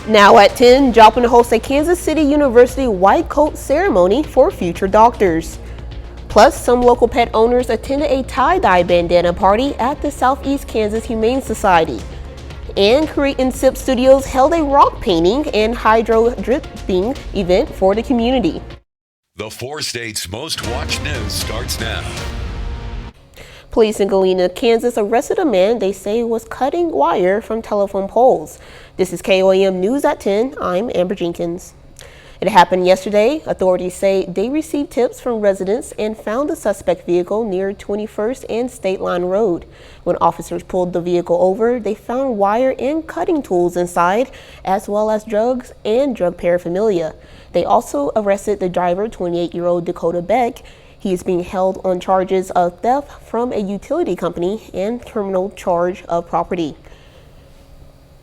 Now at 10, Joplin hosts a Kansas City University white coat ceremony for future doctors. Plus, some local pet owners attended a tie-dye bandana party at the Southeast Kansas Humane Society. And Create and Sip Studios held a rock painting and hydro dripping event for the community. The 4 states' most watched news starts now. Police in Galena, Kansas arrested a man they say was cutting wire from telephone poles. This is KOAM News at 10. I'm Amber Jenkins. It happened yesterday. Authorities say they received tips from residents and found the suspect vehicle near 21st and State Line Road. When officers pulled the vehicle over, they found wire and cutting tools inside, as well as drugs and drug paraphernalia. They also arrested the driver, 28-year-old Dakota Beck. He is being held on charges of theft from a utility company and criminal charge of property.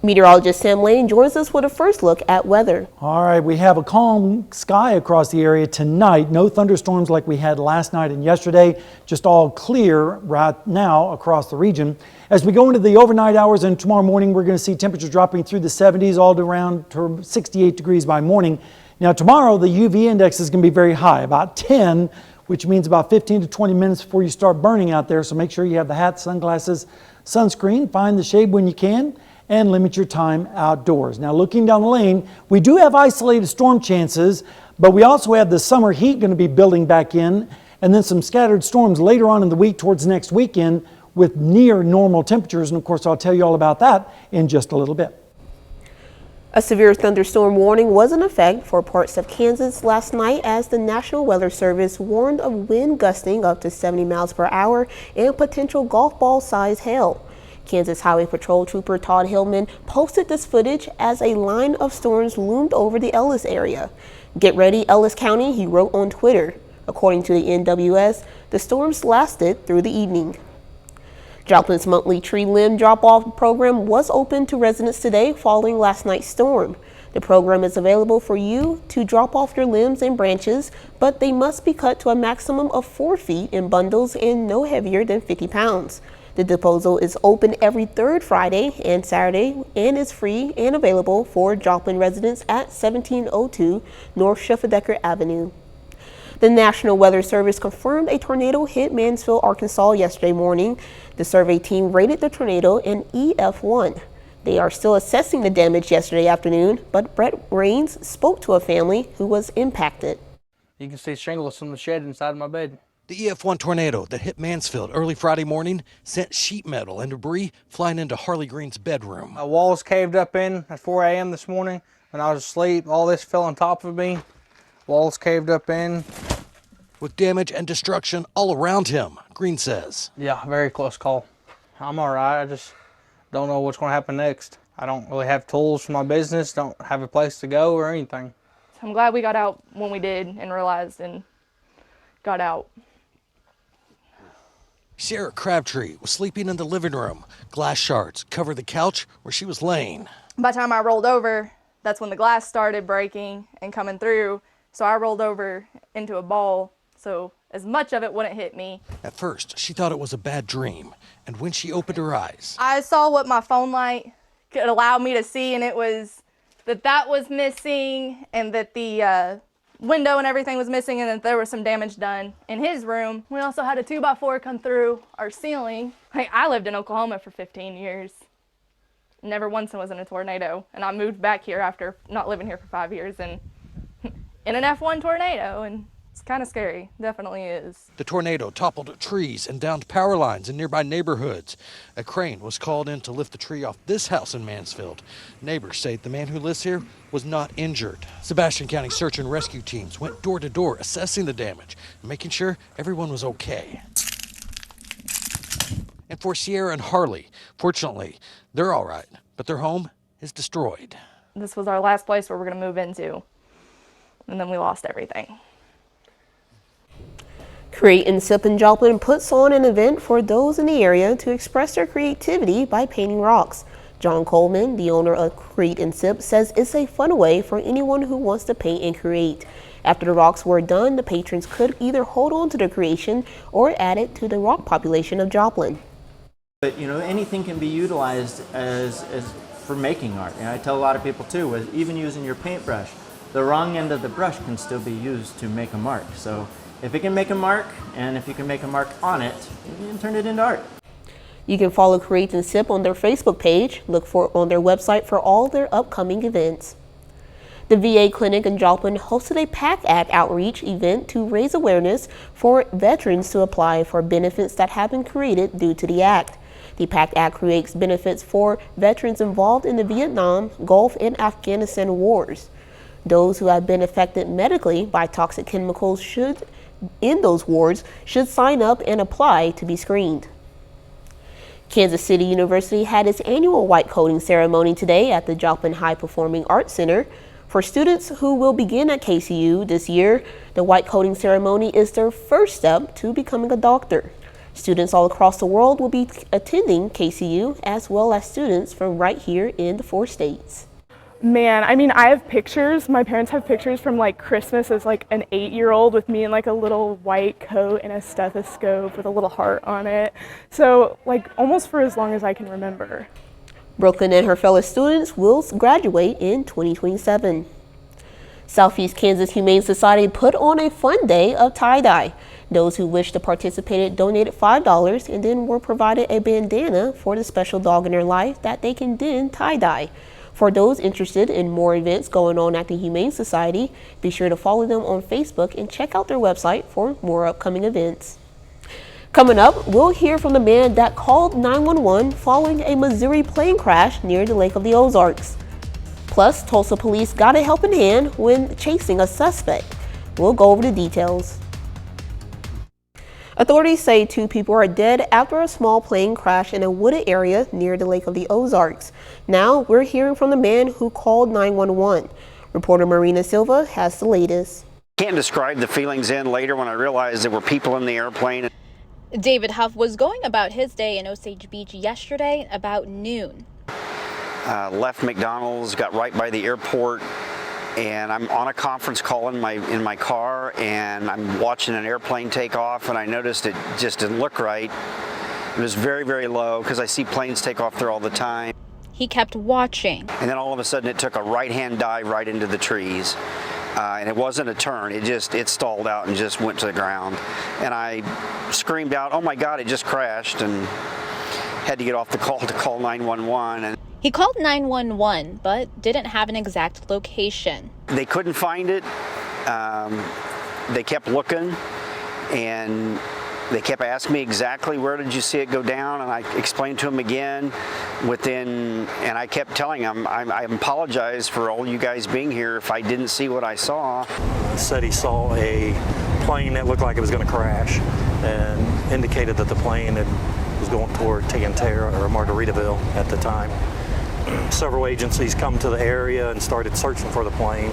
Meteorologist Sam Lane joins us with a first look at weather. All right, we have a calm sky across the area tonight. No thunderstorms like we had last night and yesterday. Just all clear right now across the region. As we go into the overnight hours and tomorrow morning, we're going to see temperatures dropping through the 70s all around to 68 degrees by morning. Now tomorrow, the UV index is going to be very high, about 10, which means about 15 to 20 minutes before you start burning out there. So make sure you have the hat, sunglasses, sunscreen, find the shade when you can, and limit your time outdoors. Now looking down the lane, we do have isolated storm chances, but we also have the summer heat going to be building back in, and then some scattered storms later on in the week towards next weekend with near normal temperatures. And of course, I'll tell you all about that in just a little bit. A severe thunderstorm warning was in effect for parts of Kansas last night as the National Weather Service warned of wind gusting up to 70 miles per hour and potential golf ball size hail. Kansas Highway Patrol Trooper Todd Hillman posted this footage as a line of storms loomed over the Ellis area. "Get ready, Ellis County," he wrote on Twitter. According to the NWS, the storms lasted through the evening. Joplin's monthly tree limb drop-off program was open to residents today following last night's storm. The program is available for you to drop off your limbs and branches, but they must be cut to a maximum of 4 feet in bundles and no heavier than 50 pounds. The disposal is open every third Friday and Saturday and is free and available for Joplin residents at 1702 North Schaeffer-Decker Avenue. The National Weather Service confirmed a tornado hit Mansfield, Arkansas yesterday morning. The survey team rated the tornado an EF1. They are still assessing the damage yesterday afternoon, but Brett Rains spoke to a family who was impacted. You can see shingles from the shed inside my bed. The EF1 tornado that hit Mansfield early Friday morning sent sheet metal and debris flying into Harley Green's bedroom. My walls caved up in at 4 a.m. this morning when I was asleep. All this fell on top of me. Walls caved up in. With damage and destruction all around him, Green says. Yeah, very close call. I'm all right. I just don't know what's going to happen next. I don't really have tools for my business, don't have a place to go or anything. I'm glad we got out when we did and realized and got out. Sarah Crabtree was sleeping in the living room. Glass shards covered the couch where she was laying. By the time I rolled over, that's when the glass started breaking and coming through. So I rolled over into a ball, so as much of it wouldn't hit me. At first, she thought it was a bad dream, and when she opened her eyes, I saw what my phone light could allow me to see, and it was that was missing, and that the window and everything was missing, and that there was some damage done in his room. We also had a 2x4 come through our ceiling. I lived in Oklahoma for 15 years. Never once was in a tornado, and I moved back here after not living here for 5 years, and in an F1 tornado, and it's kind of scary, definitely is. the tornado toppled trees and downed power lines in nearby neighborhoods. A crane was called in to lift the tree off this house in Mansfield. Neighbors say the man who lives here was not injured. Sebastian County search and rescue teams went door to door assessing the damage and making sure everyone was okay. And for Sierra and Harley, fortunately, they're all right, but their home is destroyed. This was our last place where we're going to move into, and then we lost everything. Create and Sip in Joplin puts on an event for those in the area to express their creativity by painting rocks. John Coleman, the owner of Create and Sip, says it's a fun way for anyone who wants to paint and create. After the rocks were done, the patrons could either hold on to the creation or add it to the rock population of Joplin. But anything can be utilized as for making art. And I tell a lot of people too, with even using your paintbrush, the wrong end of the brush can still be used to make a mark. So if it can make a mark, and if you can make a mark on it, you can turn it into art. You can follow Create and Sip on their Facebook page. Look for on their website for all their upcoming events. The VA clinic in Joplin hosted a PACT Act outreach event to raise awareness for veterans to apply for benefits that have been created due to the act. The PACT Act creates benefits for veterans involved in the Vietnam, Gulf, and Afghanistan wars. Those who have been affected medically by toxic chemicals in those wars should sign up and apply to be screened. Kansas City University had its annual white coating ceremony today at the Joplin High Performing Arts Center. For students who will begin at KCU this year, the white coating ceremony is their first step to becoming a doctor. Students all across the world will be attending KCU, as well as students from right here in the 4 states. Man, I mean, I have pictures. My parents have pictures from like Christmas as like an 8-year-old with me in like a little white coat and a stethoscope with a little heart on it. So like almost for as long as I can remember. Brooklyn and her fellow students will graduate in 2027. Southeast Kansas Humane Society put on a fun day of tie-dye. Those who wished to participate donated $5 and then were provided a bandana for the special dog in their life that they can then tie-dye. For those interested in more events going on at the Humane Society, be sure to follow them on Facebook and check out their website for more upcoming events. Coming up, we'll hear from the man that called 911 following a Missouri plane crash near the Lake of the Ozarks. Plus, Tulsa police got a helping hand when chasing a suspect. We'll go over the details. Authorities say 2 people are dead after a small plane crash in a wooded area near the Lake of the Ozarks. Now we're hearing from the man who called 911. Reporter Marina Silva has the latest. Can't describe the feelings in later when I realized there were people in the airplane. David Huff was going about his day in Osage Beach yesterday about noon. Left McDonald's, got right by the airport, and I'm on a conference call in my car, and I'm watching an airplane take off, and I noticed it just didn't look right. It was very, very low because I see planes take off there all the time. He kept watching. And then all of a sudden it took a right-hand dive right into the trees. And it wasn't a turn, it stalled out and just went to the ground. And I screamed out, "Oh my God, it just crashed," and had to get off the call to call 911. And he called 911, but didn't have an exact location. They couldn't find it. They kept looking, and they kept asking me exactly where did you see it go down, and I explained to them again and I kept telling them, I apologize for all you guys being here if I didn't see what I saw. Said he saw a plane that looked like it was going to crash and indicated that the plane was going toward Tantera or Margaritaville at the time. Several agencies come to the area and started searching for the plane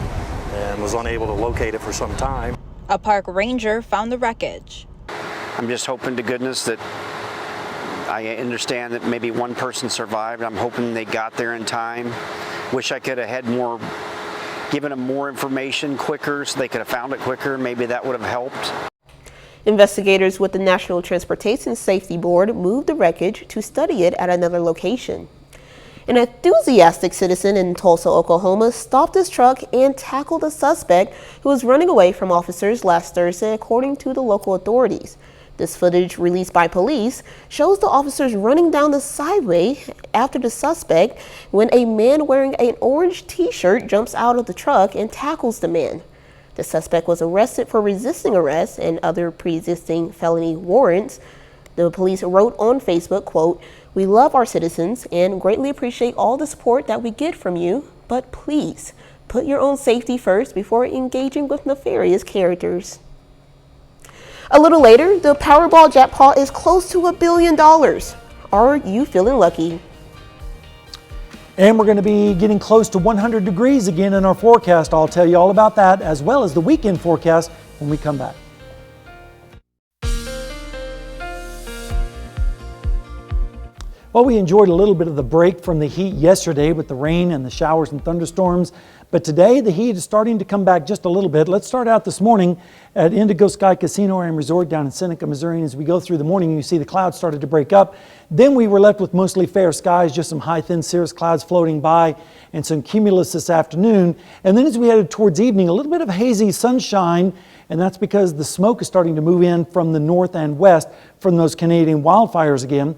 and was unable to locate it for some time. A park ranger found the wreckage. I'm just hoping to goodness that I understand that maybe one person survived. I'm hoping they got there in time. Wish I could have had given them more information quicker so they could have found it quicker. Maybe that would have helped. Investigators with the National Transportation Safety Board moved the wreckage to study it at another location. An enthusiastic citizen in Tulsa, Oklahoma, stopped his truck and tackled a suspect who was running away from officers last Thursday, according to the local authorities. This footage, released by police, shows the officers running down the sideway after the suspect when a man wearing an orange t-shirt jumps out of the truck and tackles the man. The suspect was arrested for resisting arrest and other pre-existing felony warrants. The police wrote on Facebook, quote, "We love our citizens and greatly appreciate all the support that we get from you, but please put your own safety first before engaging with nefarious characters." A little later, the Powerball jackpot is close to $1 billion. Are you feeling lucky? And we're going to be getting close to 100 degrees again in our forecast. I'll tell you all about that, as well as the weekend forecast when we come back. Well, we enjoyed a little bit of the break from the heat yesterday with the rain and the showers and thunderstorms. But today, the heat is starting to come back just a little bit. Let's start out this morning at Indigo Sky Casino and Resort down in Seneca, Missouri. And as we go through the morning, you see the clouds started to break up. Then we were left with mostly fair skies, just some high, thin cirrus clouds floating by and some cumulus this afternoon. And then as we headed towards evening, a little bit of hazy sunshine, and that's because the smoke is starting to move in from the north and west from those Canadian wildfires again.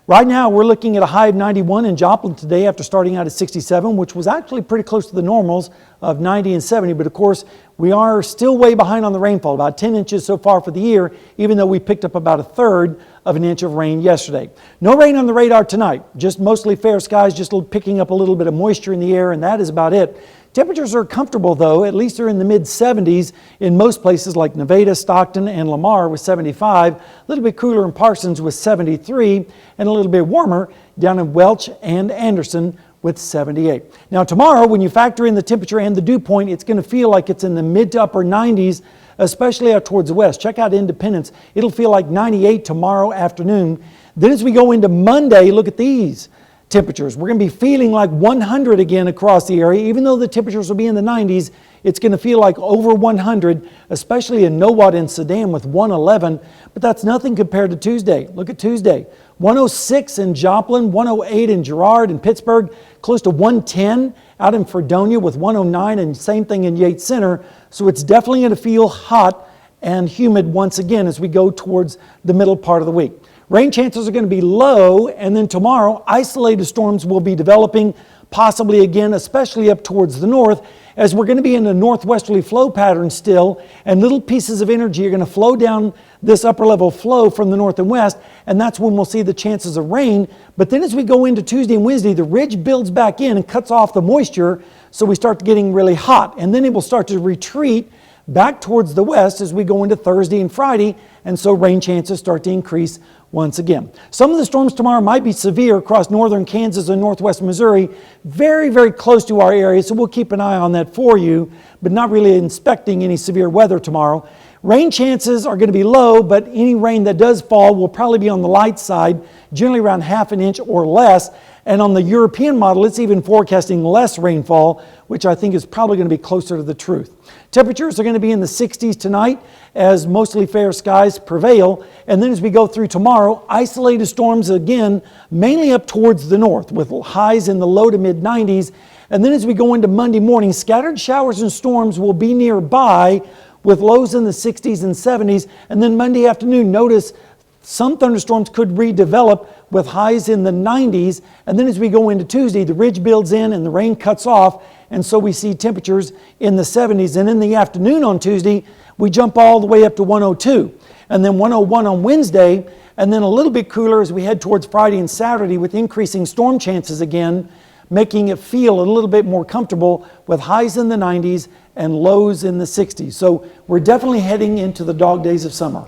Right now, we're looking at a high of 91 in Joplin today after starting out at 67, which was actually pretty close to the normals of 90 and 70. But of course, we are still way behind on the rainfall, about 10 inches so far for the year, even though we picked up about a third of an inch of rain yesterday. No rain on the radar tonight, just mostly fair skies, just picking up a little bit of moisture in the air, and that is about it. Temperatures are comfortable though, at least they're in the mid-70s in most places like Nevada, Stockton, and Lamar with 75, a little bit cooler in Parsons with 73, and a little bit warmer down in Welch and Anderson with 78. Now tomorrow, when you factor in the temperature and the dew point, it's going to feel like it's in the mid to upper 90s, especially out towards the west. Check out Independence. It'll feel like 98 tomorrow afternoon. Then as we go into Monday, look at these temperatures. We're going to be feeling like 100 again across the area. Even though the temperatures will be in the 90s, it's going to feel like over 100, especially in Nowat and Sedan with 111. But that's nothing compared to Tuesday. Look at Tuesday. 106 in Joplin, 108 in Girard and Pittsburgh, close to 110 out in Fredonia with 109, and same thing in Yates Center. So it's definitely going to feel hot and humid once again as we go towards the middle part of the week. Rain chances are going to be low, and then tomorrow isolated storms will be developing, possibly again, especially up towards the north, as we're going to be in a northwesterly flow pattern still, and little pieces of energy are going to flow down this upper level flow from the north and west, and that's when we'll see the chances of rain. But then as we go into Tuesday and Wednesday, the ridge builds back in and cuts off the moisture, so we start getting really hot, and then it will start to retreat back towards the west as we go into Thursday and Friday, and so rain chances start to increase once again. Some of the storms tomorrow might be severe across northern Kansas and northwest Missouri, very, very close to our area, so we'll keep an eye on that for you, but not really expecting any severe weather tomorrow. Rain chances are going to be low, but any rain that does fall will probably be on the light side, generally around half an inch or less. And on the European model, it's even forecasting less rainfall, which I think is probably going to be closer to the truth. Temperatures are going to be in the 60s tonight as mostly fair skies prevail. And then as we go through tomorrow, isolated storms again, mainly up towards the north with highs in the low to mid 90s. And then as we go into Monday morning, scattered showers and storms will be nearby with lows in the 60s and 70s. And then Monday afternoon, notice some thunderstorms could redevelop with highs in the 90s. And then as we go into Tuesday, the ridge builds in and the rain cuts off. And so we see temperatures in the 70s. And in the afternoon on Tuesday, we jump all the way up to 102. And then 101 on Wednesday. And then a little bit cooler as we head towards Friday and Saturday with increasing storm chances again, making it feel a little bit more comfortable with highs in the 90s and lows in the 60s. So we're definitely heading into the dog days of summer.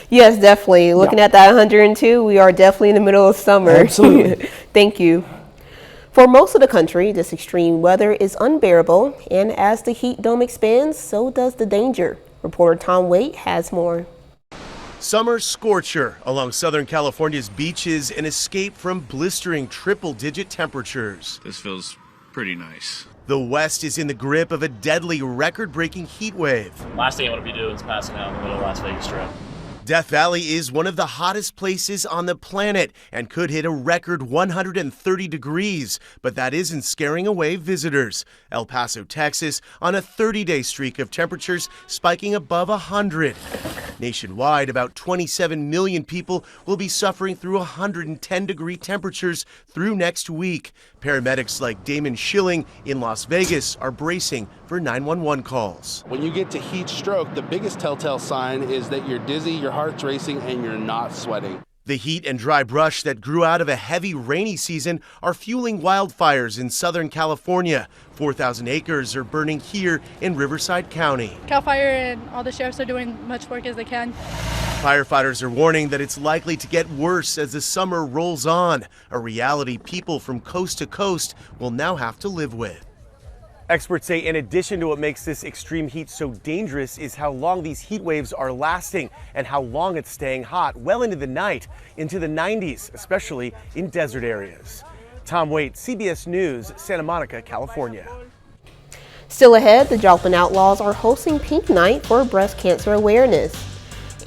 Yes, definitely. Looking at that 102, we are definitely in the middle of summer. Absolutely. Thank you. For most of the country, this extreme weather is unbearable, and as the heat dome expands, so does the danger. Reporter Tom Waite has more. Summer scorcher along Southern California's beaches, an escape from blistering triple-digit temperatures. This feels pretty nice. The West is in the grip of a deadly record-breaking heat wave. Last thing I want to be doing is passing out in the middle of Las Vegas Strip. Death Valley is one of the hottest places on the planet and could hit a record 130 degrees, but that isn't scaring away visitors. El Paso, Texas, on a 30-day streak of temperatures spiking above 100. Nationwide, about 27 million people will be suffering through 110-degree temperatures through next week. Paramedics like Damon Schilling in Las Vegas are bracing for 911 calls. When you get to heat stroke, the biggest telltale sign is that you're dizzy, your heart's racing, and you're not sweating. The heat and dry brush that grew out of a heavy rainy season are fueling wildfires in Southern California. 4,000 acres are burning here in Riverside County. CAL FIRE and all the sheriffs are doing much work as they can. Firefighters are warning that it's likely to get worse as the summer rolls on, a reality people from coast to coast will now have to live with. Experts say in addition to what makes this extreme heat so dangerous is how long these heat waves are lasting and how long it's staying hot well into the night, into the 90s, especially in desert areas. Tom Waite, CBS News, Santa Monica, California. Still ahead, the Joplin Outlaws are hosting Pink Night for breast cancer awareness.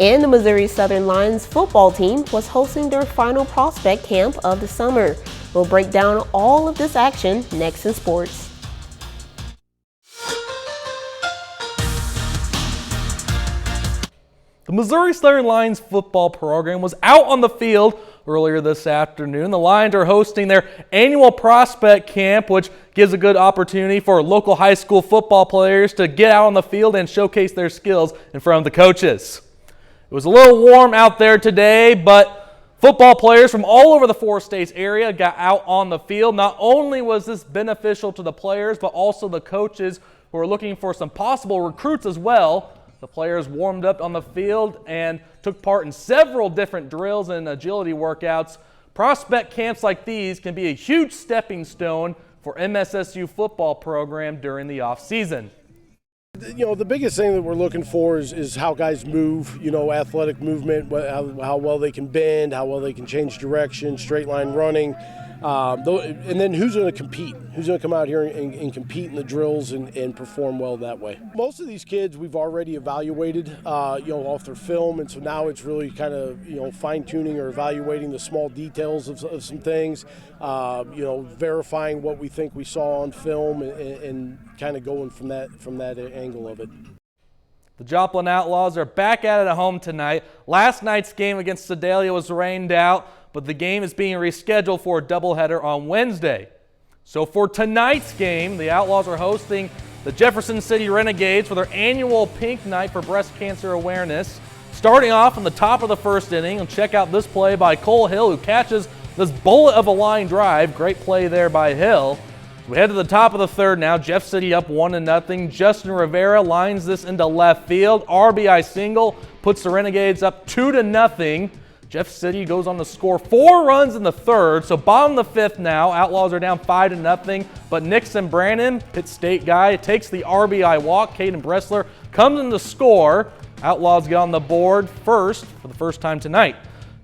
And the Missouri Southern Lions football team was hosting their final prospect camp of the summer. We'll break down all of this action next in sports. The Missouri Southern Lions football program was out on the field earlier this afternoon. The Lions are hosting their annual prospect camp, which gives a good opportunity for local high school football players to get out on the field and showcase their skills in front of the coaches. It was a little warm out there today, but football players from all over the 4 states area got out on the field. Not only was this beneficial to the players, but also the coaches who are looking for some possible recruits as well. The players warmed up on the field and took part in several different drills and agility workouts. Prospect camps like these can be a huge stepping stone for MSSU football program during the off season. You know, the biggest thing that we're looking for is how guys move, you know, athletic movement, how well they can bend, how well they can change direction, straight line running. And then who's going to compete? Who's going to come out here and compete in the drills and perform well that way? Most of these kids we've already evaluated, you know, off their film, and so now it's really kind of, you know, fine-tuning or evaluating the small details of some things, you know, verifying what we think we saw on film and kind of going from that angle of it. The Joplin Outlaws are back at it at home tonight. Last night's game against Sedalia was rained out, but the game is being rescheduled for a doubleheader on Wednesday. So for tonight's game, the Outlaws are hosting the Jefferson City Renegades for their annual Pink Night for breast cancer awareness. Starting off in the top of the first inning, and check out this play by Cole Hill, who catches this bullet of a line drive. Great play there by Hill. We head to the top of the third now. Jeff City up 1-0. Justin Rivera lines this into left field. RBI single puts the Renegades up 2-0. Jeff City goes on to score 4 runs in the third. So bottom of the fifth now. Outlaws are down 5-0. But Nixon Brannon, Pitt State guy, takes the RBI walk. Caden Bressler comes in to score. Outlaws get on the board first for the first time tonight.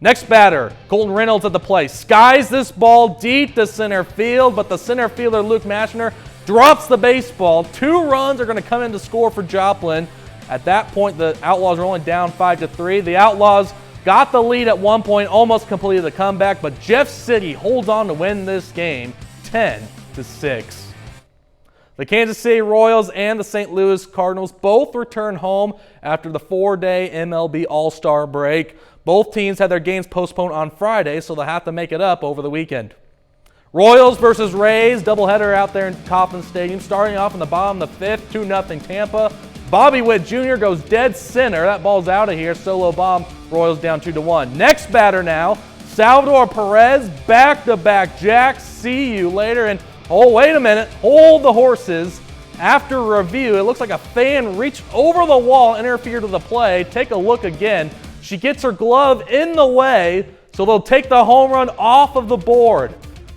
Next batter, Colton Reynolds at the plate. Skies this ball deep to center field, but the center fielder, Luke Mashner, drops the baseball. 2 runs are going to come in to score for Joplin. At that point, the Outlaws are only down 5-3. The Outlaws got the lead at one point, almost completed the comeback, but Jeff City holds on to win this game 10-6. The Kansas City Royals and the St. Louis Cardinals both return home after the 4-day MLB All-Star break. Both teams had their games postponed on Friday, so they'll have to make it up over the weekend. Royals versus Rays, doubleheader out there in Kauffman Stadium. Starting off in the bottom of the fifth, 2-0 Tampa. Bobby Witt Jr. goes dead center. That ball's out of here. Solo bomb. Royals down 2-1. Next batter now, Salvador Perez, back-to-back jacks. See you later. And oh, wait a minute. Hold the horses. After review, it looks like a fan reached over the wall, interfered with the play. Take a look again. She gets her glove in the way, so they'll take the home run off of the board.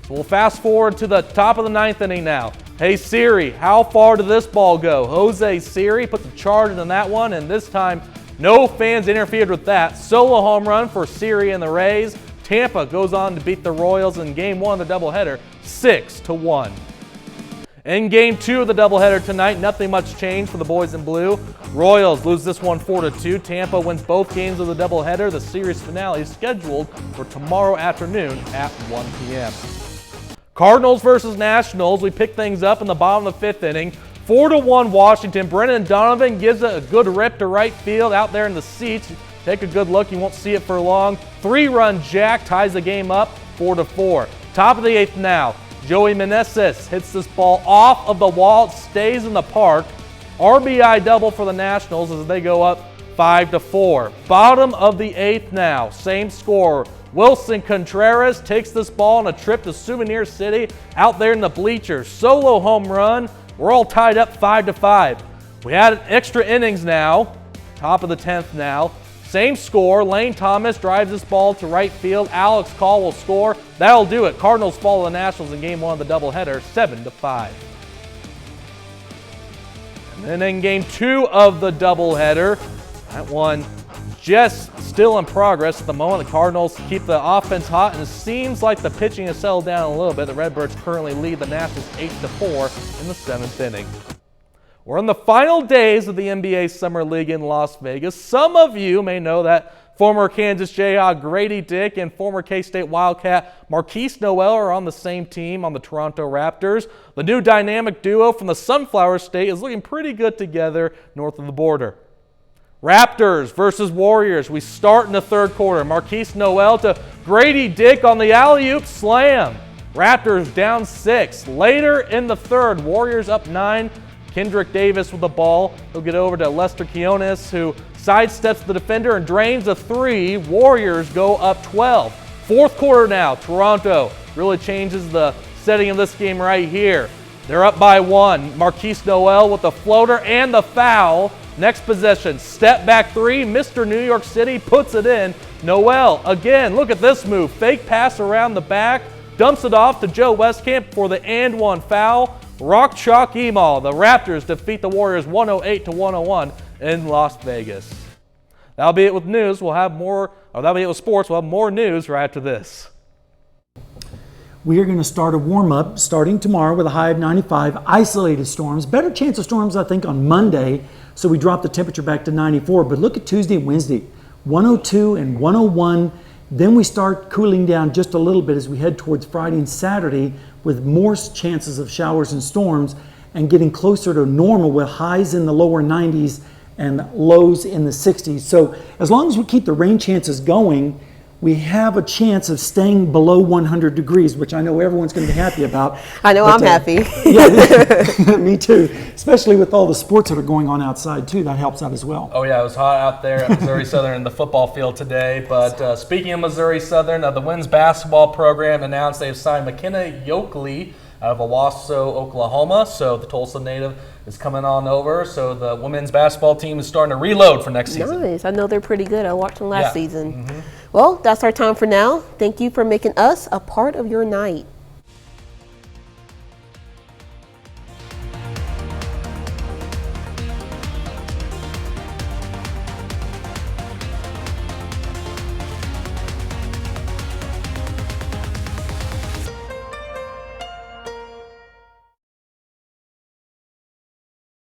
So we'll fast forward to the top of the 9th inning now. Hey Siri, how far did this ball go? Jose Siri puts a charge in that one, and this time no fans interfered with that. Solo home run for Siri and the Rays. Tampa goes on to beat the Royals in Game 1 of the doubleheader, 6-1. In Game 2 of the doubleheader tonight, nothing much changed for the boys in blue. Royals lose this one 4-2. Tampa wins both games of the doubleheader. The series finale is scheduled for tomorrow afternoon at 1 p.m. Cardinals versus Nationals. We pick things up in the bottom of the 5th inning. 4-1 Washington. Brennan Donovan gives it a good rip to right field out there in the seats. Take a good look. You won't see it for long. 3-run jack ties the game up 4-4. Top of the 8th now. Joey Meneses hits this ball off of the wall. It stays in the park. RBI double for the Nationals as they go up 5-4. Bottom of the 8th now. Same score. Wilson Contreras takes this ball on a trip to Souvenir City out there in the bleachers. Solo home run. We're all tied up 5-5. We had extra innings now. Top of the 10th now. Same score. Lane Thomas drives this ball to right field. Alex Call will score. That'll do it. Cardinals follow the Nationals in Game 1 of the doubleheader, 7-5. And then in game 2 of the doubleheader, that one just still in progress at the moment. The Cardinals keep the offense hot, and it seems like the pitching has settled down a little bit. The Redbirds currently lead the Nationals 8-4 in the 7th inning. We're in the final days of the NBA Summer League in Las Vegas. Some of you may know that former Kansas Jayhawk Grady Dick and former K-State Wildcat Marquise Noel are on the same team on the Toronto Raptors. The new dynamic duo from the Sunflower State is looking pretty good together north of the border. Raptors versus Warriors. We start in the 3rd quarter. Marquise Noel to Grady Dick on the alley-oop slam. Raptors down 6. Later in the 3rd, Warriors up 9. Kendrick Davis with the ball. He'll get over to Lester Quinones, who sidesteps the defender and drains a 3. Warriors go up 12. 4th quarter now. Toronto really changes the setting of this game right here. They're up by 1. Marquise Noel with the floater and the foul. Next possession, step back 3. Mr. New York City puts it in. Noel again, look at this move. Fake pass around the back, dumps it off to Joe Westcamp for the and 1 foul. Rock Chalk Emal. The Raptors defeat the Warriors 108-101 in Las Vegas. That'll be it with news. We'll have more, or that'll be it with sports. We'll have more news right after this. We are going to start a warm-up starting tomorrow with a high of 95, isolated storms. Better chance of storms, I think, on Monday, so we drop the temperature back to 94. But look at Tuesday and Wednesday, 102 and 101. Then we start cooling down just a little bit as we head towards Friday and Saturday with more chances of showers and storms and getting closer to normal with highs in the lower 90s and lows in the 60s. So as long as we keep the rain chances going, we have a chance of staying below 100 degrees, which I know everyone's going to be happy about. I know, I'm happy. Yeah, me too. Especially with all the sports that are going on outside too. That helps out as well. Oh yeah, it was hot out there at Missouri Southern in the football field today. But speaking of Missouri Southern, the women's basketball program announced they've signed McKenna Yoakley out of Owasso, Oklahoma. So the Tulsa native is coming on over. So the women's basketball team is starting to reload for next season. Nice. I know they're pretty good. I watched them last season. Well, that's our time for now. Thank you for making us a part of your night.